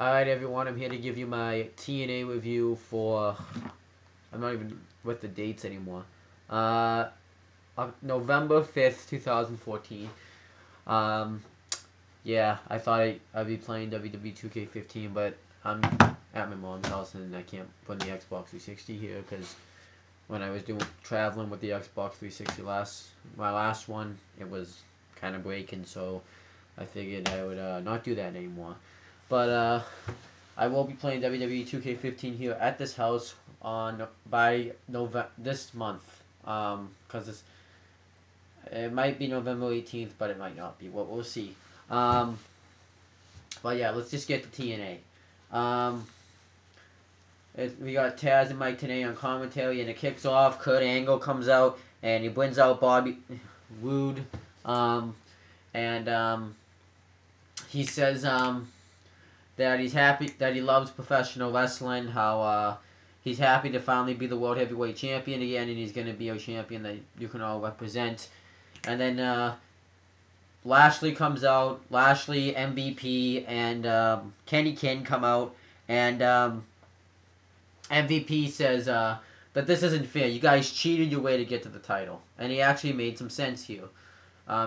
Alright everyone, I'm here to give you my TNA review for, I'm not even with the dates anymore, November 5th, 2014. Um, yeah, I thought I'd be playing WWE 2K15, but I'm at my mom's house and I can't put the Xbox 360 here because when I was traveling with the Xbox 360 my last one, it was kind of breaking, so I figured I would not do that anymore. But I will be playing WWE 2K15 here at this house by November this month. Because it might be November 18th, but it might not be. We'll see. Um, but yeah, let's just get to TNA. We got Taz and Mike today on commentary, and it kicks off. Kurt Angle comes out, and he brings out Bobby Roode. And he says that he's happy, that he loves professional wrestling, how he's happy to finally be the World Heavyweight Champion again, and he's going to be a champion that you can all represent. And then Lashley comes out, Lashley, MVP, and Kenny King come out, and MVP says that this isn't fair. You guys cheated your way to get to the title. And he actually made some sense here.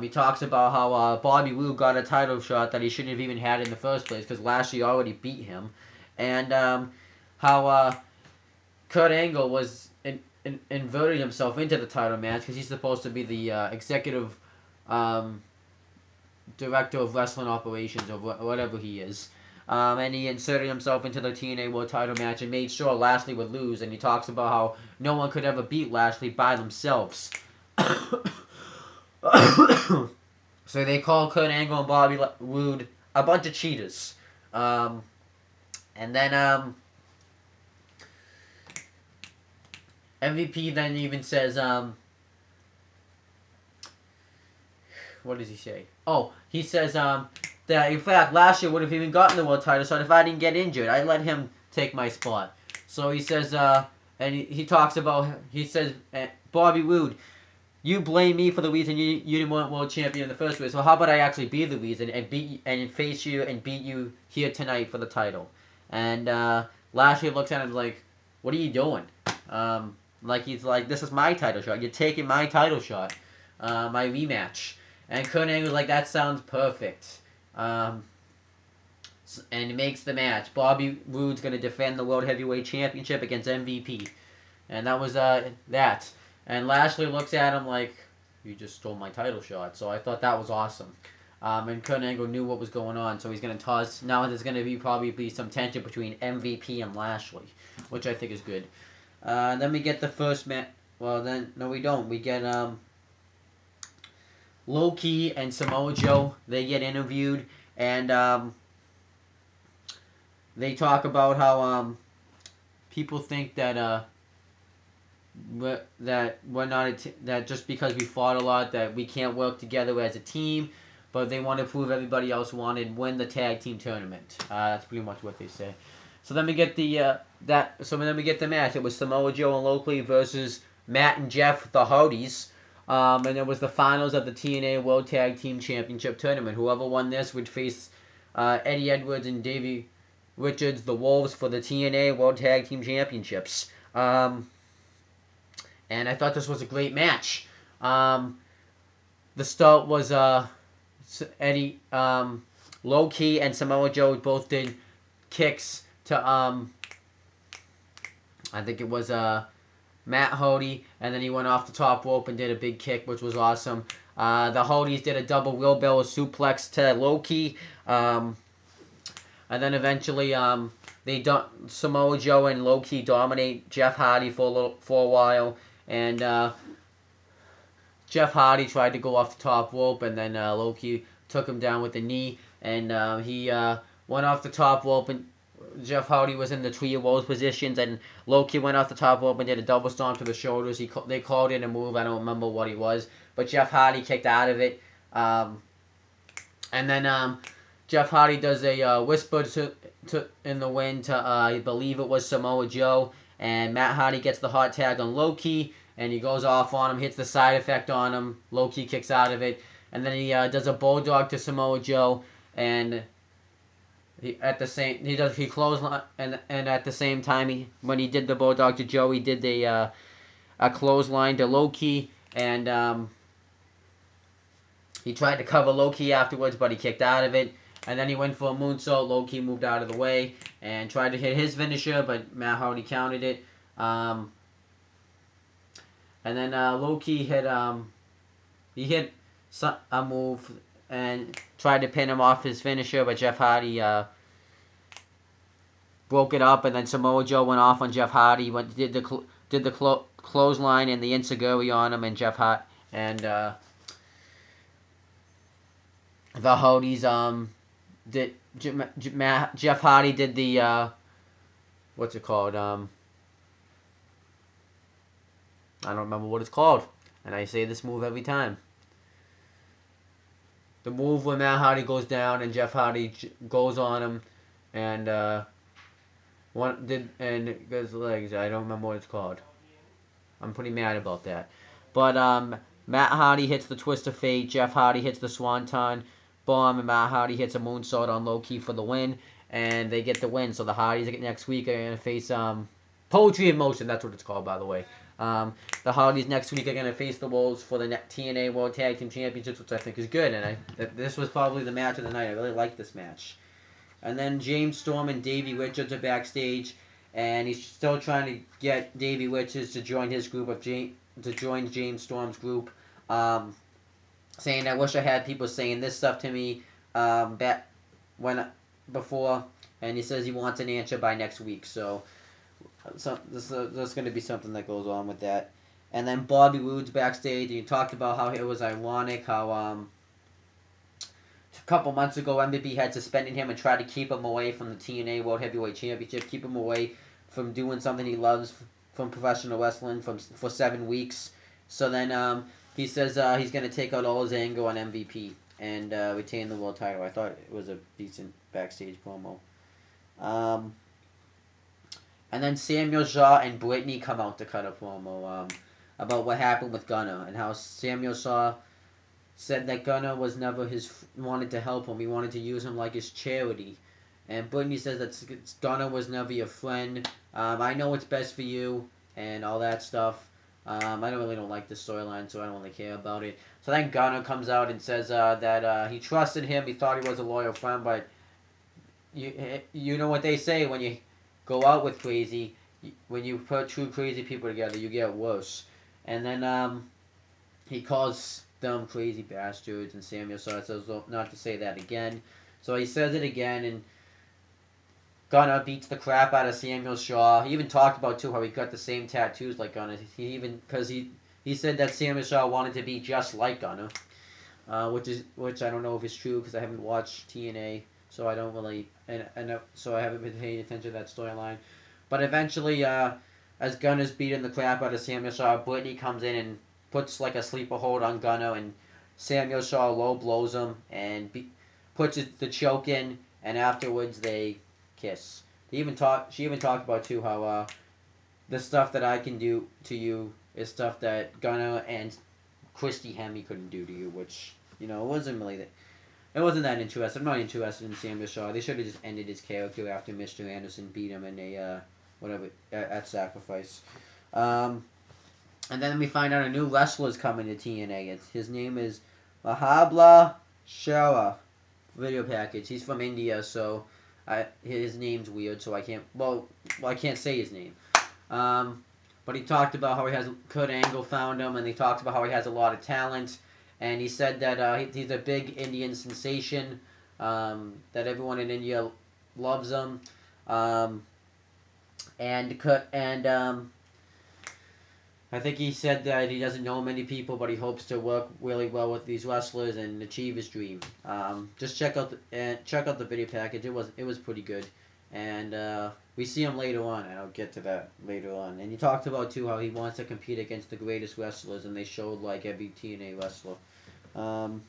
He talks about how Bobby Roode got a title shot that he shouldn't have even had in the first place because Lashley already beat him. And how Kurt Angle was inverted himself into the title match because he's supposed to be the executive director of wrestling operations or whatever he is. And he inserted himself into the TNA World title match and made sure Lashley would lose. And he talks about how no one could ever beat Lashley by themselves. So they call Kurt Angle and Bobby Roode a bunch of cheaters. And then MVP then even says, what does he say? Oh, he says that in fact last year would have even gotten the world title shot if I didn't get injured. I let him take my spot. So he says, and he talks about, he says, Bobby Roode, you blame me for the reason you didn't want world champion in the first place. So how about I actually be the reason and face you and beat you here tonight for the title? And Lashley looks at him like, what are you doing? Like he's like, this is my title shot. You're taking my title shot, my rematch. And Kurt Angle's like, that sounds perfect. And he makes the match. Bobby Roode's gonna defend the World Heavyweight Championship against MVP, and that was that. And Lashley looks at him like, you just stole my title shot. So I thought that was awesome. And Kurt Angle knew what was going on, so he's going to toss. Now there's going to probably be some tension between MVP and Lashley, which I think is good. Then we get the first match. Well, then, no, we don't. We get Low-Ki and Samoa Joe. They get interviewed, and they talk about how people think that we're not that just because we fought a lot that we can't work together as a team, but they want to prove everybody else won and win the tag team tournament. That's pretty much what they say. So then we get the match. It was Samoa Joe and Low-Ki versus Matt and Jeff, the Hardys, and it was the finals of the TNA World Tag Team Championship tournament. Whoever won this would face Eddie Edwards and Davey Richards, the Wolves, for the TNA World Tag Team Championships. And I thought this was a great match. The start was Eddie, Low-Ki and Samoa Joe both did kicks to I think it was Matt Hardy, and then he went off the top rope and did a big kick, which was awesome. The Hardys did a double wheelbarrow suplex to Low-Ki, and then eventually Samoa Joe and Low-Ki dominate Jeff Hardy for a while. And Jeff Hardy tried to go off the top rope, and then Low-Ki took him down with a knee, and he went off the top rope, and Jeff Hardy was in the Tree of Woes positions, and Low-Ki went off the top rope and did a double stomp to the shoulders. They called it a move. I don't remember what it was, but Jeff Hardy kicked out of it. And then Jeff Hardy does a whisper in the wind to I believe it was Samoa Joe, and Matt Hardy gets the hot tag on Low-Ki, and he goes off on him, hits the side effect on him. Low-Ki kicks out of it, and then he does a bulldog to Samoa Joe, and He clothesline and at the same time when he did the Bulldog to Joe, he did a clothesline to Loki, and he tried to cover Loki afterwards, but he kicked out of it. And then he went for a moonsault. Loki moved out of the way and tried to hit his finisher, but Matt Hardy countered it. And then Loki hit a move and tried to pin him off his finisher, but Jeff Hardy broke it up. And then Samoa Joe went off on Jeff Hardy. Did the clothesline and the enziguri on him, and Jeff Hardy and the Hardys did Jeff Hardy did the what's it called? I don't remember what it's called, and I say this move every time. The move where Matt Hardy goes down and Jeff Hardy goes on him, and it goes legs. I don't remember what it's called. I'm pretty mad about that. But Matt Hardy hits the Twist of Fate. Jeff Hardy hits the Swanton Bomb, and Matt Hardy hits a moonsault on Loki for the win, and they get the win. So the Hardys next week are going to face Poetry in Motion. That's what it's called, by the way. The Hardys next week are going to face the Wolves for the TNA World Tag Team Championships, which I think is good. And this was probably the match of the night. I really like this match. And then James Storm and Davey Richards are backstage, and he's still trying to get Davey Richards to join his group to join James Storm's group. Saying, I wish I had people saying this stuff to me before, and he says he wants an answer by next week. So there's going to be something that goes on with that. And then Bobby Roode's backstage, and he talked about how it was ironic how a couple months ago MVP had suspended him and tried to keep him away from the TNA World Heavyweight Championship, keep him away from doing something he loves from professional wrestling for 7 weeks. So then he says he's going to take out all his anger on MVP and retain the world title. I thought it was a decent backstage promo. And then Samuel Shaw and Brittany come out to cut a promo about what happened with Gunner and how Samuel Shaw said that Gunner was never wanted to help him. He wanted to use him like his charity. And Brittany says that Gunner was never your friend. I know what's best for you and all that stuff. I don't like this storyline, so I don't really care about it. So then Gunner comes out and says that he trusted him. He thought he was a loyal friend, but you know what they say when you go out with crazy, when you put two crazy people together, you get worse. And then he calls them crazy bastards, and Samuel Shaw says not to say that again. So he says it again, and Gunner beats the crap out of Samuel Shaw. He even talked about too how he got the same tattoos like Gunner. He said that Samuel Shaw wanted to be just like Gunner, which I don't know if it's true because I haven't watched TNA, so I don't really so I haven't been paying attention to that storyline. But eventually, as Gunner's beating the crap out of Samuel Shaw, Brittany comes in and puts like a sleeper hold on Gunner, and Samuel Shaw low blows him and puts the choke in, and afterwards they kiss. She even talked about too how the stuff that I can do to you is stuff that Gunner and Christy Hemme couldn't do to you, which it wasn't that interesting. I'm not interested in Samuel Shaw. They should have just ended his character after Mr. Anderson beat him in a at Sacrifice. And then we find out a new wrestler's coming to TNA. His name is Mahabla Shara. Video package. He's from India, so his name's weird, so I can't say his name. But he talked about how Kurt Angle found him, and he talked about how he has a lot of talent. And he said that he's a big Indian sensation, that everyone in India loves him. I think he said that he doesn't know many people, but he hopes to work really well with these wrestlers and achieve his dream. Just check out the video package. It was pretty good, and we see him later on, and I'll get to that later on. And he talked about too how he wants to compete against the greatest wrestlers, and they showed like every TNA wrestler. And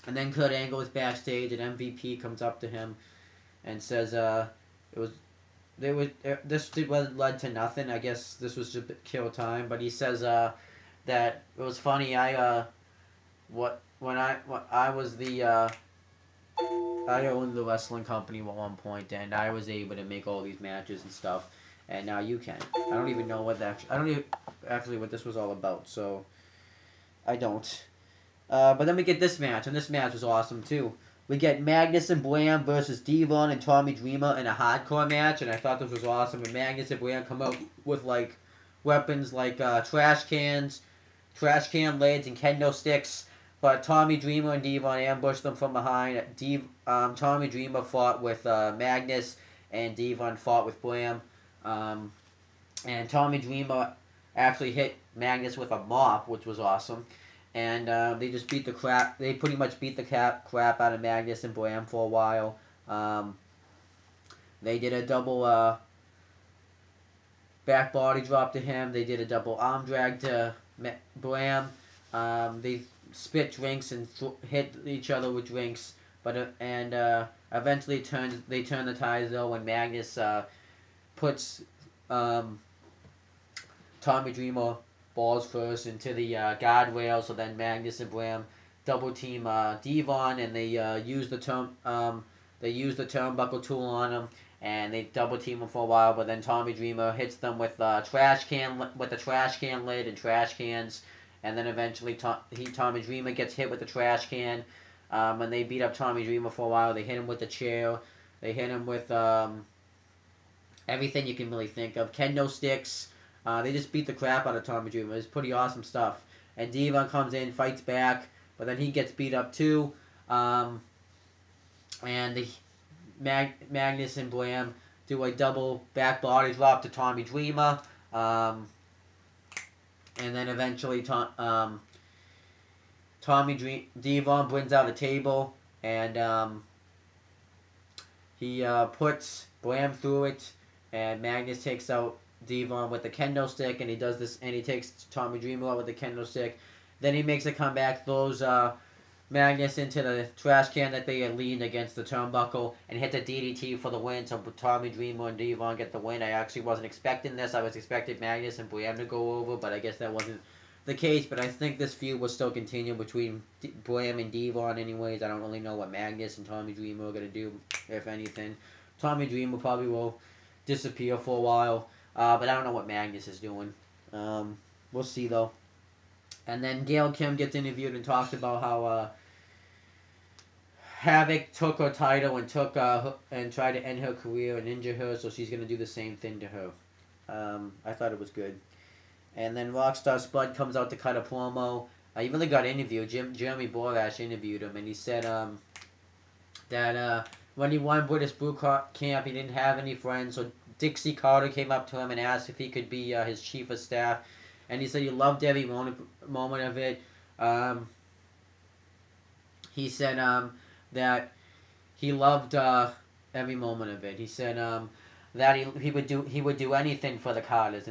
then Kurt Angle is backstage, and MVP comes up to him and says this led to nothing. I guess this was just kill time, but he says that it was funny. When I was the I owned the wrestling company at one point, and I was able to make all these matches and stuff. And now you can. I don't even know what that. I don't even actually what this was all about. So I don't. But then we get this match, and this match was awesome too. We get Magnus and Blam versus Devon and Tommy Dreamer in a hardcore match, and I thought this was awesome. And Magnus and Blam come out with like weapons like trash cans, trash can lids, and kendo sticks. But Tommy Dreamer and Devon ambushed them from behind. Tommy Dreamer fought with Magnus, and Devon fought with Blam. Um, and Tommy Dreamer actually hit Magnus with a mop, which was awesome. And they just beat the crap. They pretty much beat the crap out of Magnus and Blam for a while. They did a double back body drop to him. They did a double arm drag to Blam. They spit drinks and hit each other with drinks. But eventually they turn the ties though when Magnus puts Tommy Dreamer balls first into the guardrail. So then Magnus and Blam double team Devon, and they use the turnbuckle tool on him, and they double team him for a while. But then Tommy Dreamer hits them with the trash can lid and trash cans, and then eventually Tommy Dreamer gets hit with the trash can. And they beat up Tommy Dreamer for a while. They hit him with the chair. They hit him with everything you can really think of. Kendo sticks. They just beat the crap out of Tommy Dreamer. It's pretty awesome stuff. And Devon comes in, fights back, but then he gets beat up too. And Magnus and Blam do a double back body drop to Tommy Dreamer. And then eventually Devon brings out a table, and he puts Blam through it, and Magnus takes out Devon with the kendo stick, and he does this, and he takes Tommy Dreamer out with the kendo stick. Then he makes a comeback, throws Magnus into the trash can that they had leaned against the turnbuckle, and hit the DDT for the win. So Tommy Dreamer and Devon get the win. I actually wasn't expecting this. I was expecting Magnus and Blam to go over, but I guess that wasn't the case. But I think this feud will still continue between Blam and Devon anyways. I don't really know what Magnus and Tommy Dreamer are going to do, if anything. Tommy Dreamer probably will disappear for a while. But I don't know what Magnus is doing. We'll see, though. And then Gail Kim gets interviewed and talked about how Havoc took her title and and tried to end her career and injure her, so she's going to do the same thing to her. I thought it was good. And then Rockstar Spud comes out to cut a promo. He really got interviewed. Jeremy Borash interviewed him, and he said that when he won British Boot Camp, he didn't have any friends, so Dixie Carter came up to him and asked if he could be his chief of staff, and he said he loved every moment of it. He said that he loved every moment of it. He said that he would do anything for the Carters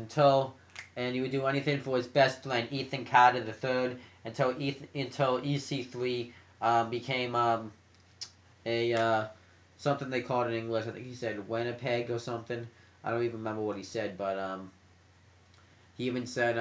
and he would do anything for his best friend Ethan Carter III until EC3 became a something they called in English. I think he said Winnipeg or something. I don't even remember what he said, but he even said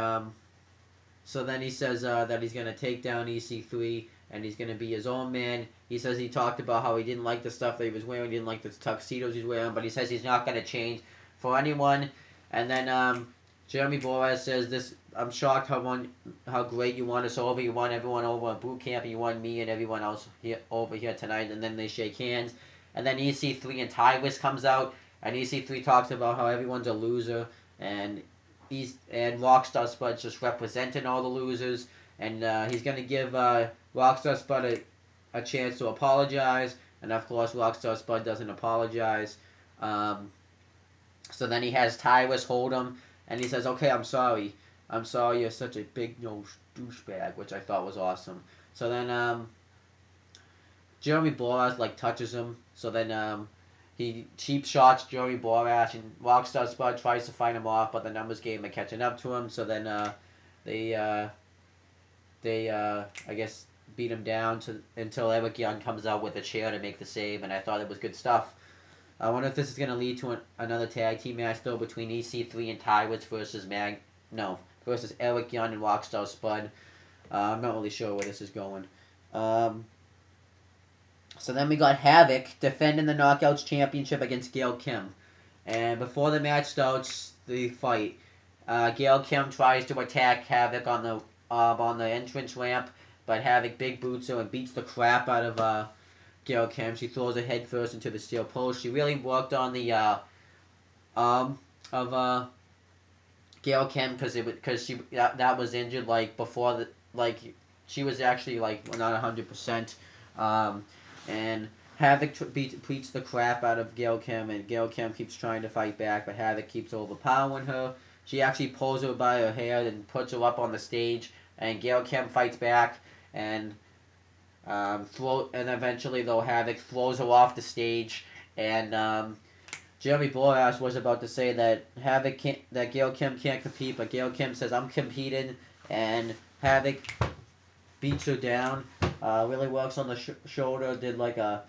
so then he says that he's going to take down EC3 and he's going to be his own man. He says he talked about how he didn't like the stuff that he was wearing, didn't like the tuxedos he's wearing, but he says he's not going to change for anyone. And then Jeremy Borash says this, I'm shocked how great you won us over. You won everyone over at boot camp, and you won me and everyone else over here tonight. And then they shake hands. And then EC3 and Tywist comes out, and EC3 talks about how everyone's a loser, and Rockstar Spud's just representing all the losers, and he's going to give Rockstar Spud a chance to apologize, and of course Rockstar Spud doesn't apologize. So then he has Tywist hold him, and he says, okay, I'm sorry, you're such a big nose douchebag, which I thought was awesome. So then Jeremy Borash touches him, so then he cheap shots Jeremy Borash, and Rockstar Spud tries to fight him off, but the numbers game are catching up to him, so then they I guess beat him down until Eric Young comes out with a chair to make the save, and I thought it was good stuff. I wonder if this is going to lead to another tag team match though between EC3 and Tywist versus Eric Young and Rockstar Spud. I'm not really sure where this is going. So then we got Havoc defending the Knockouts Championship against Gail Kim. And before the match starts, the fight, Gail Kim tries to attack Havoc on the entrance ramp, but Havoc big boots her and beats the crap out of Gail Kim. She throws her head first into the steel post. She really worked on the arm of Gail Kim because she that was injured like before the like she was actually like not 100%. And Havoc beats the crap out of Gail Kim, and Gail Kim keeps trying to fight back, but Havoc keeps overpowering her. She actually pulls her by her hair and puts her up on the stage, and Gail Kim fights back, and and eventually though Havoc throws her off the stage, and Jeremy Borash was about to say that that Gail Kim can't compete, but Gail Kim says I'm competing, and Havoc beats her down. Really works on the shoulder. Did like a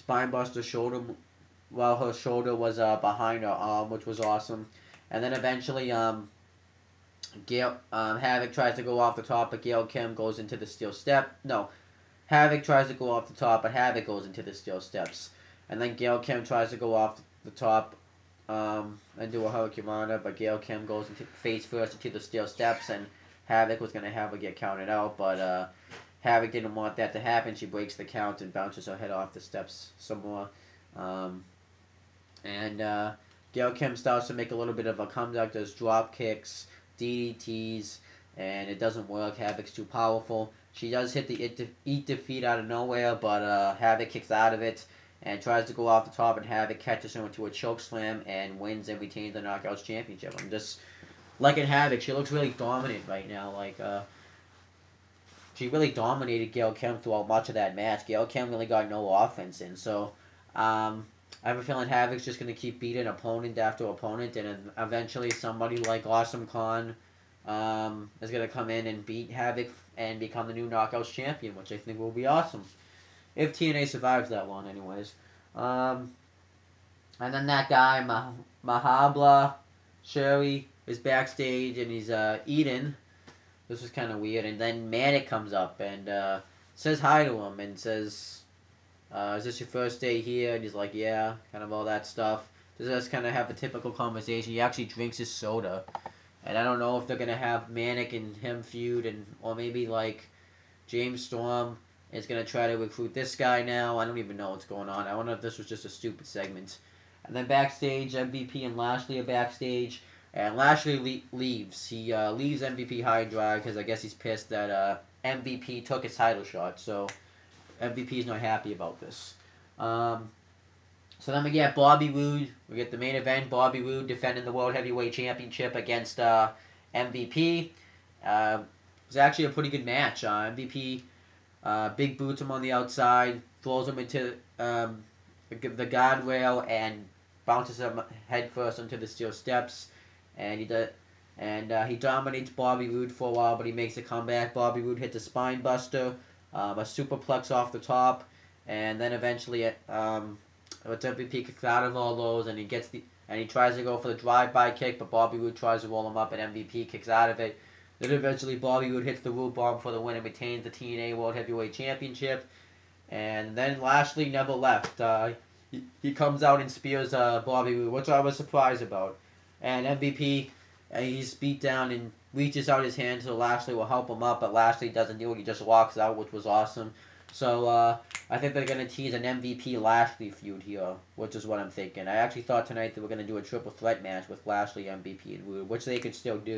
spinebuster shoulder while her shoulder was behind her arm, which was awesome. And then eventually, Havoc tries to go off the top, but Gail Kim goes into the steel step. No, Havoc tries to go off the top, but Havoc goes into the steel steps. And then Gail Kim tries to go off the top and do a hurricanrana, but Gail Kim goes into face first into the steel steps, and Havoc was going to have her get counted out, but Havoc didn't want that to happen. She breaks the count and bounces her head off the steps some more. And Gail Kim starts to make a little bit of a comeback, does drop kicks, DDTs, and it doesn't work. Havoc's too powerful. She does hit the eat defeat out of nowhere, but Havoc kicks out of it and tries to go off the top, and Havoc catches her into a choke slam and wins and retains the Knockouts Championship. I'm just liking Havoc. She looks really dominant right now. She really dominated Gail Kim throughout much of that match. Gail Kim really got no offense in, so I have a feeling Havoc's just going to keep beating opponent after opponent, and eventually somebody like Awesome Khan is going to come in and beat Havoc and become the new Knockouts champion, which I think will be awesome. If TNA survives that long, anyways. And then that guy, Mahabla Sherry, is backstage, and he's eating. This was kind of weird. And then Manic comes up and says hi to him and says, is this your first day here? And he's like, yeah, kind of all that stuff. Just kind of have a typical conversation. He actually drinks his soda. And I don't know if they're going to have Manic and him feud, or maybe like James Storm is going to try to recruit this guy now. I don't even know what's going on. I wonder if this was just a stupid segment. And then backstage, MVP and Lashley are backstage. And Lashley leaves. He leaves MVP high and dry because I guess he's pissed that MVP took his title shot. So MVP is not happy about this. So then we get Bobby Roode. We get the main event. Bobby Roode defending the World Heavyweight Championship against MVP. It was actually a pretty good match. MVP big boots him on the outside, throws him into the guardrail, and bounces him head first onto the steel steps. And he dominates Bobby Roode for a while, but he makes a comeback. Bobby Roode hits a spine buster, a superplex off the top, and then eventually MVP kicks out of all those, and he tries to go for the drive-by kick, but Bobby Roode tries to roll him up, and MVP kicks out of it. Then eventually Bobby Roode hits the Roode Bomb for the win and retains the TNA World Heavyweight Championship. And then Lashley never left. He comes out and spears Bobby Roode, which I was surprised about. And MVP, he's beat down and reaches out his hand so Lashley will help him up, but Lashley doesn't do it. He just walks out, which was awesome. So I think they're going to tease an MVP Lashley feud here, which is what I'm thinking. I actually thought tonight they were going to do a triple threat match with Lashley, MVP, and Roode, which they could still do.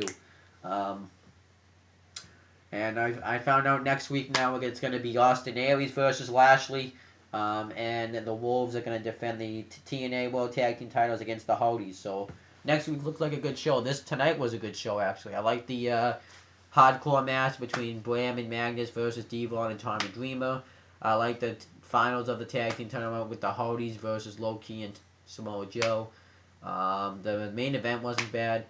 And I found out next week now it's going to be Austin Aries versus Lashley. And the Wolves are going to defend the TNA World Tag Team titles against the Hardys. So next week looks like a good show. Tonight was a good show, actually. I like the hardcore match between Bram and Magnus versus Devon and Tommy Dreamer. I like the finals of the tag team tournament with the Hardys versus Low-Key and Samoa Joe. The main event wasn't bad.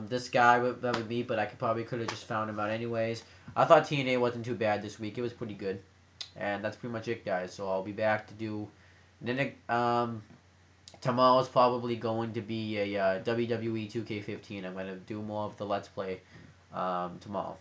This guy would be, but I could have just found him out anyways. I thought TNA wasn't too bad this week. It was pretty good. And that's pretty much it, guys. So I'll be back to do... tomorrow's probably going to be a WWE 2K15. I'm going to do more of the Let's Play tomorrow.